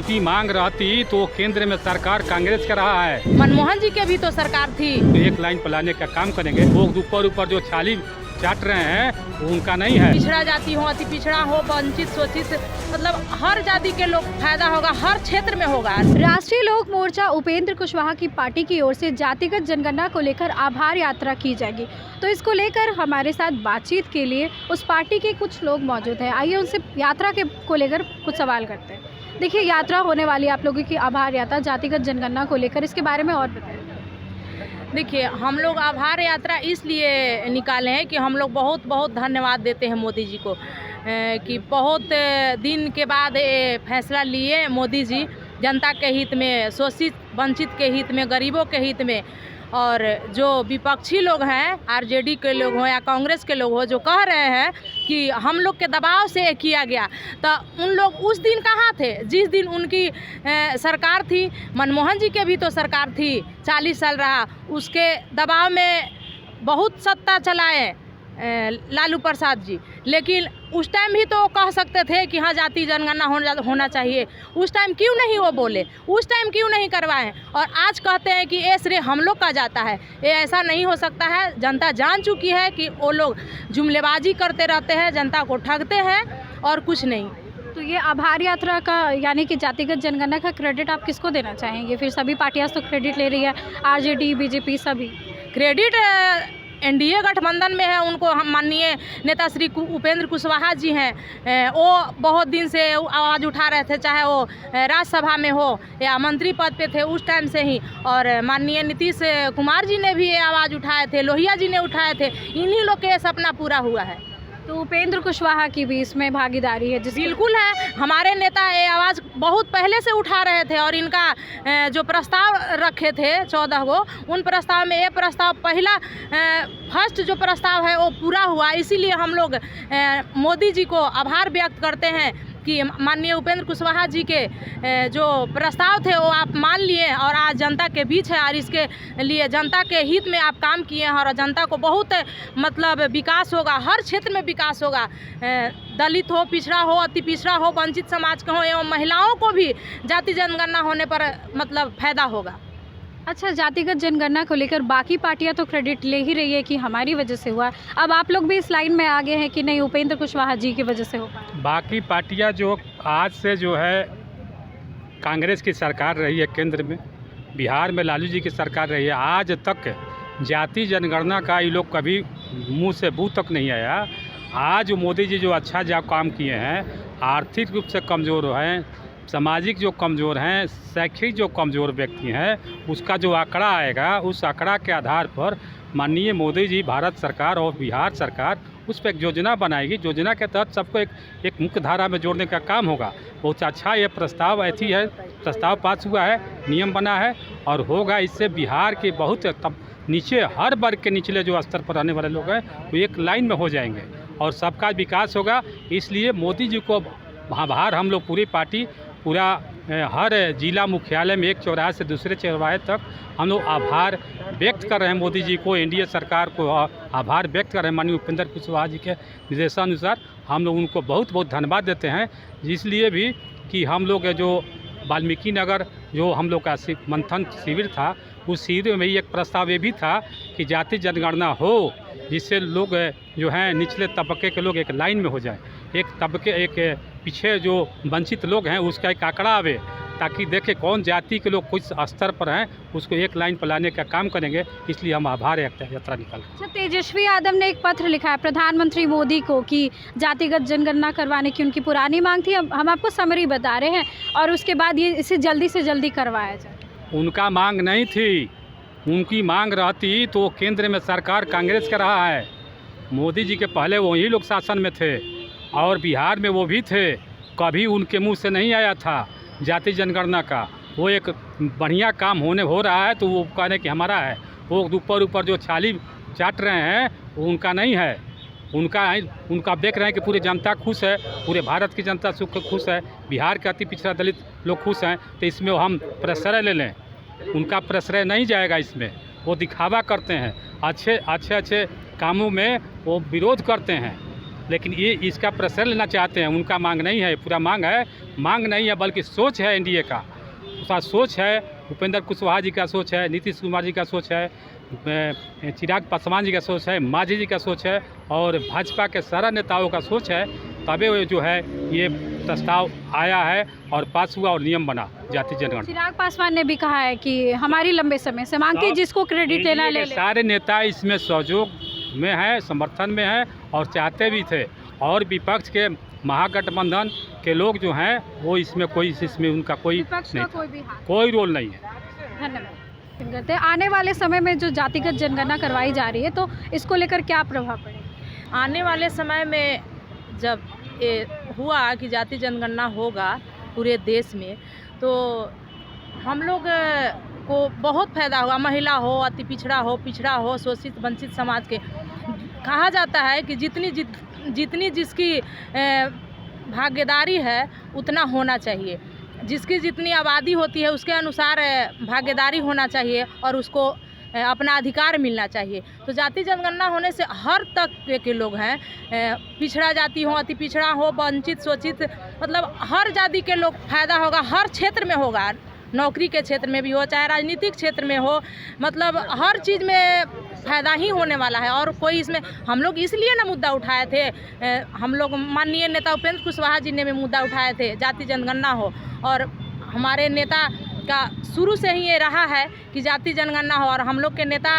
उनकी मांग रहती तो केंद्र में सरकार कांग्रेस का रहा है। मनमोहन जी के भी तो सरकार थी। तो एक लाइन पर लाने का काम करेंगे। वो ऊपर जो छाली चाट रहे हैं वो उनका नहीं है। पिछड़ा जाति हो, अति पिछड़ा हो, वंचित शोषित, मतलब हर जाति के लोग फायदा होगा, हर क्षेत्र में होगा। राष्ट्रीय लोक मोर्चा उपेंद्र कुशवाहा की पार्टी की ओर से जातिगत जनगणना को लेकर आभार यात्रा की जाएगी। तो इसको लेकर हमारे साथ बातचीत के लिए उस पार्टी के कुछ लोग मौजूद हैं। आइए उनसे यात्रा को लेकर कुछ सवाल करते हैं। देखिए, यात्रा होने वाली आप लोगों की आभार यात्रा जातिगत जनगणना को लेकर, इसके बारे में और बताएं। देखिए, हम लोग आभार यात्रा इसलिए निकाले हैं कि हम लोग बहुत बहुत धन्यवाद देते हैं मोदी जी को कि बहुत दिन के बाद ये फैसला लिए मोदी जी, जनता के हित में, शोषित वंचित के हित में, गरीबों के हित में। और जो विपक्षी लोग हैं, आरजेडी के लोग हों या कांग्रेस के लोग हों, जो कह रहे हैं कि हम लोग के दबाव से किया गया, तो उन लोग उस दिन कहाँ थे जिस दिन उनकी सरकार थी। मनमोहन जी के भी तो सरकार थी, 40 साल रहा, उसके दबाव में बहुत सत्ता चलाए लालू प्रसाद जी। लेकिन उस टाइम भी तो कह सकते थे कि हाँ जाति जनगणना होना चाहिए। उस टाइम क्यों नहीं वो बोले, उस टाइम क्यों नहीं करवाएं, और आज कहते हैं कि ये श्रेय हम लोग का जाता है। ये ऐसा नहीं हो सकता है। जनता जान चुकी है कि वो लोग जुमलेबाजी करते रहते हैं, जनता को ठगते हैं और कुछ नहीं। तो ये आभार यात्रा का यानी कि जातिगत जनगणना का क्रेडिट आप किसको देना चाहेंगे? फिर सभी पार्टियां तो क्रेडिट ले रही है, आरजेडी, बीजेपी, सभी। क्रेडिट एनडीए गठबंधन में है, उनको हम माननीय नेता श्री उपेंद्र कुशवाहा जी हैं। वो बहुत दिन से आवाज़ उठा रहे थे, चाहे वो राज्यसभा में हो या मंत्री पद पे थे उस टाइम से ही। और माननीय नीतीश कुमार जी ने भी ये आवाज़ उठाए थे, लोहिया जी ने उठाए थे। इन्हीं लोग के सपना पूरा हुआ है। तो उपेंद्र कुशवाहा की भी इसमें भागीदारी है? बिल्कुल है। हमारे नेता ये आवाज़ बहुत पहले से उठा रहे थे और इनका जो प्रस्ताव रखे थे 14 गो, उन प्रस्ताव में ये प्रस्ताव पहला फर्स्ट जो प्रस्ताव है वो पूरा हुआ। इसीलिए हम लोग मोदी जी को आभार व्यक्त करते हैं कि माननीय उपेंद्र कुशवाहा जी के जो प्रस्ताव थे वो आप मान लिए और आज जनता के बीच है, और इसके लिए जनता के हित में आप काम किए हैं और जनता को बहुत मतलब विकास होगा, हर क्षेत्र में विकास होगा। दलित हो, पिछड़ा हो, अति पिछड़ा हो, वंचित समाज के हो एवं महिलाओं को भी जाति जनगणना होने पर मतलब फायदा होगा। अच्छा, जातिगत जनगणना को लेकर बाकी पार्टियां तो क्रेडिट ले ही रही है कि हमारी वजह से हुआ। अब आप लोग भी इस लाइन में आगे हैं कि नहीं, उपेंद्र कुशवाहा जी की वजह से हो पाया। बाकी पार्टियां जो आज से जो है कांग्रेस की सरकार रही है केंद्र में, बिहार में लालू जी की सरकार रही है, आज तक जाति जनगणना का ये लोग कभी मुंह से बू तक नहीं आया। आज मोदी जी जो अच्छा काम किए हैं, आर्थिक रूप से कमज़ोर हैं, सामाजिक जो कमज़ोर हैं, शैक्षिक जो कमज़ोर व्यक्ति हैं, उसका जो आंकड़ा आएगा, उस आंकड़ा के आधार पर माननीय मोदी जी, भारत सरकार और बिहार सरकार उस पर एक योजना बनाएगी। योजना के तहत सबको एक मुख्य धारा में जोड़ने का काम होगा। बहुत अच्छा ये प्रस्ताव ऐसी है, प्रस्ताव पास हुआ है, नियम बना है और होगा। इससे बिहार के बहुत नीचे, हर वर्ग के निचले जो स्तर पर रहने वाले लोग हैं वो एक लाइन में हो जाएंगे और सबका विकास होगा। इसलिए मोदी जी को आभार हम लोग पूरी पार्टी, पूरा हर जिला मुख्यालय में एक चौराहे से दूसरे चौराहे तक हम लोग आभार व्यक्त कर रहे हैं मोदी जी को, एनडीए सरकार को आभार व्यक्त कर रहे हैं। माननीय उपेंद्र कुशवाहा जी के निर्देशानुसार हम लोग उनको बहुत बहुत धन्यवाद देते हैं। इसलिए भी कि हम लोग जो वाल्मीकि नगर जो हम लोग का मंथन शिविर था, उस शिविर में ही एक प्रस्ताव ये भी था कि जाति जनगणना हो, जिससे लोग जो हैं निचले तबके के लोग एक लाइन में हो जाए, एक तबके, एक पीछे जो वंचित लोग हैं उसका एक आंकड़ा आवे, ताकि देखें कौन जाति के लोग कुछ स्तर पर हैं, उसको एक लाइन पर लाने का काम करेंगे। इसलिए हम आभार यात्रा निकालें। अच्छा, तेजस्वी यादव ने एक पत्र लिखा है प्रधानमंत्री मोदी को कि जातिगत जनगणना करवाने की उनकी पुरानी मांग थी। अब हम आपको समरी बता रहे हैं और उसके बाद ये इसे जल्दी से जल्दी करवाया जाए। उनका मांग नहीं थी, उनकी मांग रहती तो केंद्र में सरकार कांग्रेस का रहा है। मोदी जी के पहले वही लोग शासन में थे और बिहार में वो भी थे, कभी उनके मुंह से नहीं आया था जाति जनगणना का। वो एक बढ़िया काम हो रहा है तो वो कहने कि हमारा है। वो ऊपर जो छाली चाट रहे हैं वो उनका नहीं है, उनका देख रहे हैं कि पूरी जनता खुश है, पूरे भारत की जनता सुख खुश है, बिहार के अति पिछड़ा दलित लोग खुश हैं। तो इसमें हम प्रश्रय ले लें, उनका प्रश्रय नहीं जाएगा इसमें। वो दिखावा करते हैं, अच्छे कामों में वो विरोध करते हैं। लेकिन ये इसका प्रश्न लेना चाहते हैं, उनका मांग नहीं है, पूरा मांग नहीं है बल्कि सोच है एनडीए का, उसका सोच है, उपेंद्र कुशवाहा जी का सोच है, नीतीश कुमार जी का सोच है, चिराग पासवान जी का सोच है, मांझी जी का सोच है और भाजपा के सारा नेताओं का सोच है, तबे वो जो है ये प्रस्ताव आया है और पास हुआ और नियम बना जाति जनगणना। चिराग पासवान ने भी कहा है कि हमारी लंबे समय से मांग की, जिसको क्रेडिट लेना ले ले। सारे नेता इसमें सहयोग में है, समर्थन में है और चाहते भी थे, और विपक्ष के महागठबंधन के लोग जो हैं वो इसमें उनका कोई विपक्ष का कोई भी हाथ। कोई रोल नहीं है। धन्यवाद करते हैं। आने वाले समय में जो जातिगत जनगणना करवाई जा रही है तो इसको लेकर क्या प्रभाव पड़ेगा? आने वाले समय में जब ये हुआ कि जाति जनगणना होगा पूरे देश में, तो हम लोग को बहुत फायदा होगा। महिला हो, अति पिछड़ा हो, शोषित वंचित समाज के, कहा जाता है कि जितनी जिसकी भागीदारी है उतना होना चाहिए, जिसकी जितनी आबादी होती है उसके अनुसार भागीदारी होना चाहिए और उसको अपना अधिकार मिलना चाहिए। तो जाति जनगणना होने से हर तबके के लोग हैं, पिछड़ा जाति हो, अति पिछड़ा हो, वंचित शोषित, मतलब हर जाति के लोग फायदा होगा, हर क्षेत्र में होगा, नौकरी के क्षेत्र में भी हो, चाहे राजनीतिक क्षेत्र में हो, मतलब हर चीज़ में फ़ायदा ही होने वाला है। और कोई इसमें हम लोग इसलिए ना मुद्दा उठाए थे, हम लोग माननीय नेता उपेंद्र कुशवाहा जी ने भी मुद्दा उठाए थे जाति जनगणना हो, और हमारे नेता का शुरू से ही ये रहा है कि जाति जनगणना हो। और हम लोग के नेता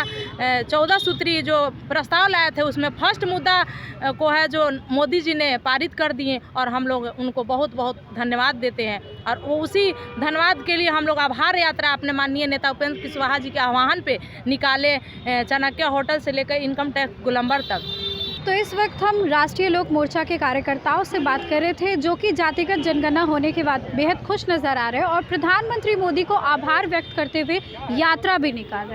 14 सूत्री जो प्रस्ताव लाए थे उसमें फर्स्ट मुद्दा को है जो मोदी जी ने पारित कर दिए, और हम लोग उनको बहुत बहुत धन्यवाद देते हैं। और वो उसी धन्यवाद के लिए हम लोग आभार यात्रा अपने माननीय नेता उपेंद्र कुशवाहा जी के आह्वान पे निकाले, चाणक्य होटल से लेकर इनकम टैक्स गोलंबर तक। तो इस वक्त हम राष्ट्रीय लोक मोर्चा के कार्यकर्ताओं से बात कर रहे थे जो कि जातिगत जनगणना होने के बाद बेहद खुश नज़र आ रहे हैं और प्रधानमंत्री मोदी को आभार व्यक्त करते हुए यात्रा भी निकाल रहे हैं।